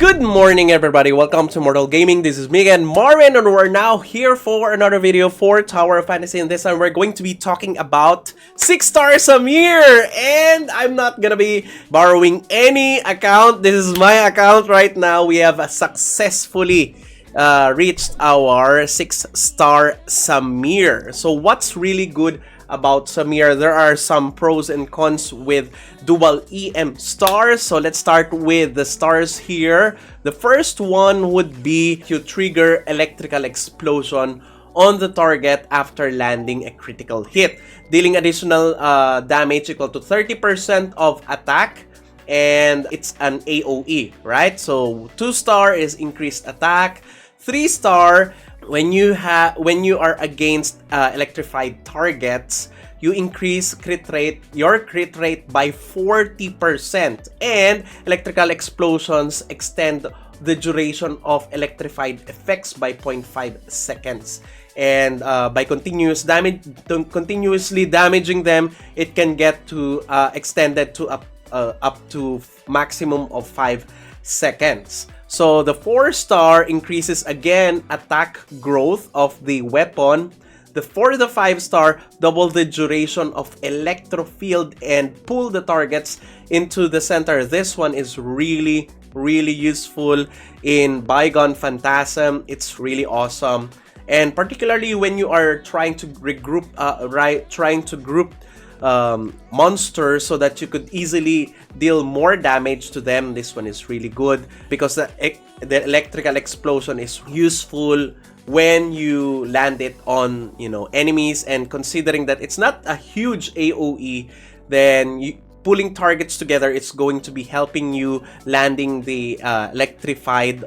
Good morning, everybody. Welcome to Immortal Gaming. This is me again, Marvin, and we're now here for another video for Tower of Fantasy. And this time we're going to be talking about 6-star Samir. And I'm not gonna be borrowing any account. This is my account right now. We have successfully reached our 6-star Samir. So what's really good about Samir? There are some pros and cons with dual EM stars. So let's start with the stars here. The first one would be you trigger electrical explosion on the target after landing a critical hit, dealing additional damage equal to 30% of attack, and it's an AOE, right? So 2-star is increased attack. 3-star, when you are against electrified targets, you increase your crit rate by 40%, and electrical explosions extend the duration of electrified effects by 0.5 seconds. And by continuously damaging them, it can get to extended to up to maximum of 5 seconds. So the 4-star increases again attack growth of the weapon. For the 5-star, double the duration of electro field and pull the targets into the center. This one is really useful in Bygone Phantasm. It's really awesome, and particularly when you are trying to group monsters so that you could easily deal more damage to them. This one is really good because the electrical explosion is useful when you land it on enemies, and considering that it's not a huge AOE, then pulling targets together, it's going to be helping you landing the electrified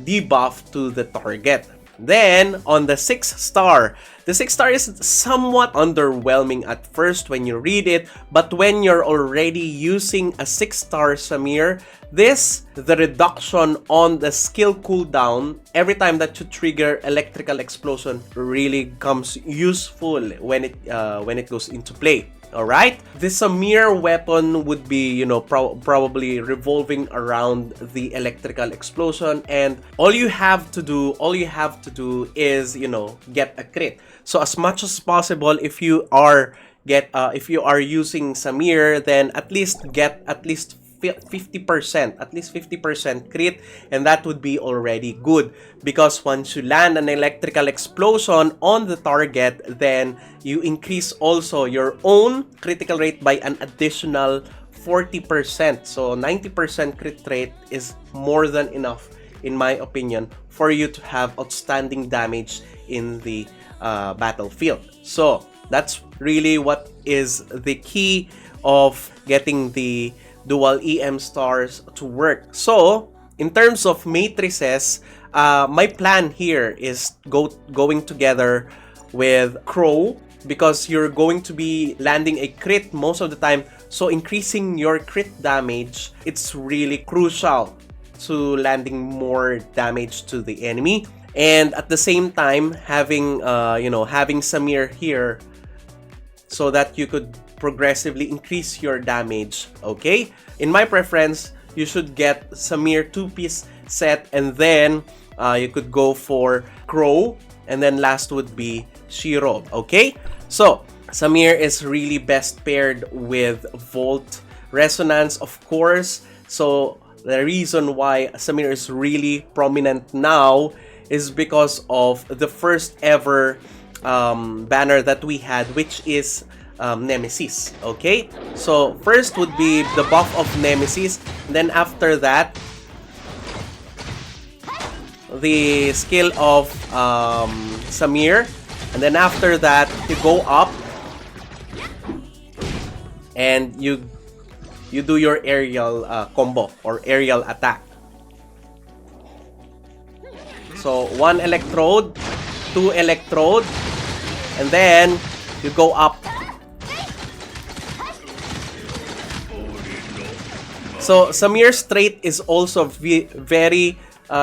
debuff to the target. Then on the 6-star, the 6-star is somewhat underwhelming at first when you read it, but when you're already using a 6-star Samir, the reduction on the skill cooldown every time that you trigger electrical explosion really becomes useful when it goes into play. Alright, this Samir weapon would be, probably revolving around the electrical explosion, and all you have to do is, get a crit. So as much as possible, if you are using Samir, then at least get at least 50% crit, and that would be already good, because once you land an electrical explosion on the target, then you increase also your own critical rate by an additional 40%. So 90% crit rate is more than enough, in my opinion, for you to have outstanding damage in the battlefield. So that's really what is the key of getting the dual EM stars to work. So in terms of matrices, my plan here is going together with Crow, because you're going to be landing a crit most of the time. So increasing your crit damage, it's really crucial to landing more damage to the enemy. And at the same time, having Samir here, so that you could progressively increase your damage. Okay, in my preference, you should get Samir 2-piece set, and then you could go for Crow, and then last would be Shiro. Okay, so Samir is really best paired with Volt Resonance, of course. So the reason why Samir is really prominent now is because of the first ever banner that we had, which is Nemesis. Okay, so first would be the buff of Nemesis, and then after that, the skill of Samir, and then after that, you go up and you do your aerial combo or aerial attack. So 1 electrode, 2 electrode, and then you go up. So Samir's trait is also very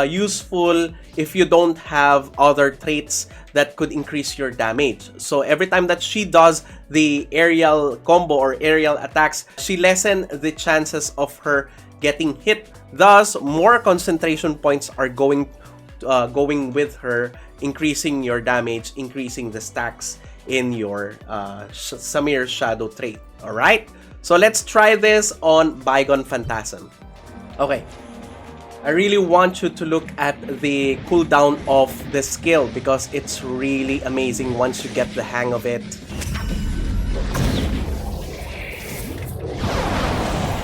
useful if you don't have other traits that could increase your damage. So every time that she does the aerial combo or aerial attacks, she lessens the chances of her getting hit. Thus, more concentration points are going with her, increasing your damage, increasing the stacks in your Samir Shadow trait. Alright? So let's try this on Bygone Phantasm. Okay. I really want you to look at the cooldown of the skill because it's really amazing once you get the hang of it.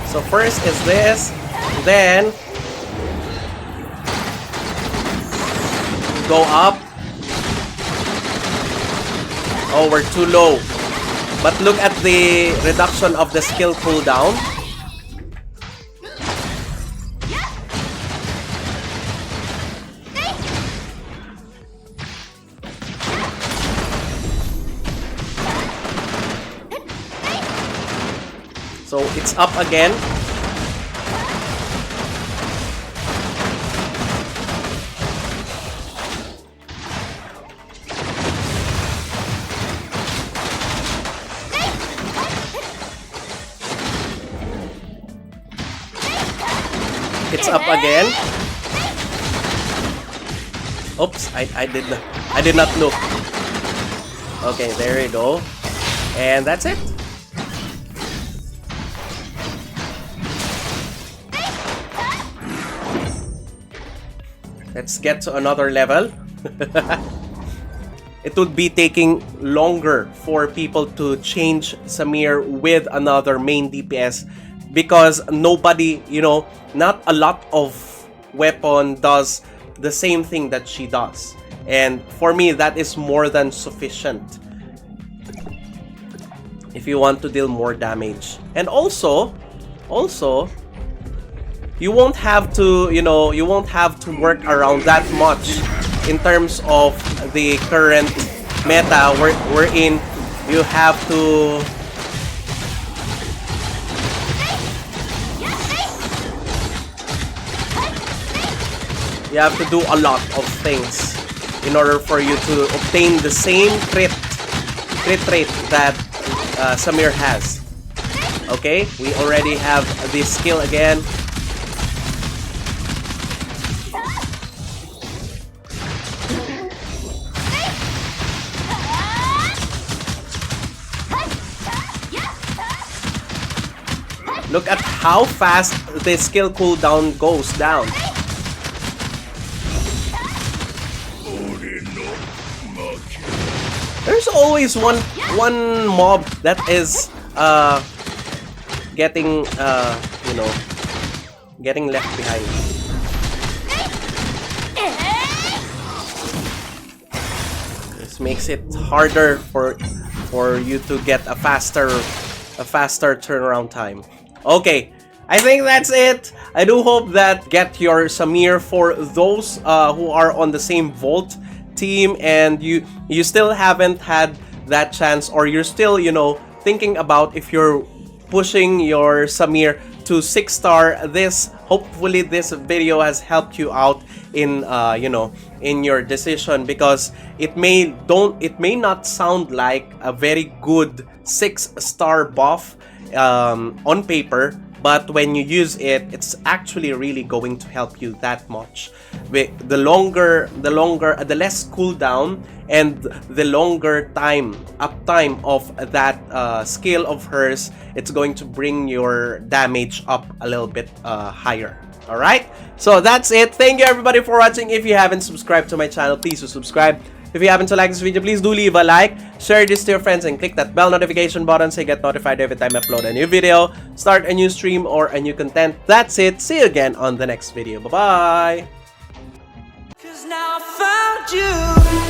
So first is this, then go up. Oh, we're too low. But look at the reduction of the skill cooldown. So it's up again. It's up again. Oops, I did not look. Okay, there we go. And that's it. Let's get to another level. It would be taking longer for people to change Samir with another main DPS because nobody, not a lot of weapon does the same thing that she does. And for me, that is more than sufficient if you want to deal more damage. And also, you won't have to, you won't have to work around that much in terms of the current meta we're in. You have to do a lot of things in order for you to obtain the same crit rate that Samir has. Okay, we already have this skill again. Look at how fast the skill cooldown goes down. There's always one mob that is getting getting left behind. This makes it harder for you to get a faster turnaround time. Okay, I think that's it. I do hope that get your Samir. For those who are on the same Vault team and you still haven't had that chance, or you're still thinking about if you're pushing your Samir to 6-star, hopefully this video has helped you out in in your decision, because it may not sound like a very good 6-star buff on paper, but when you use it, it's actually really going to help you that much. The less cooldown and the longer uptime of that skill of hers, it's going to bring your damage up a little bit higher. Alright, so that's it. Thank you everybody for watching. If you haven't subscribed to my channel, please do subscribe. If you haven't liked this video, please do leave a like, share this to your friends, and click that bell notification button so you get notified every time I upload a new video, start a new stream, or a new content. That's it. See you again on the next video. Bye-bye! 'Cause now I found you.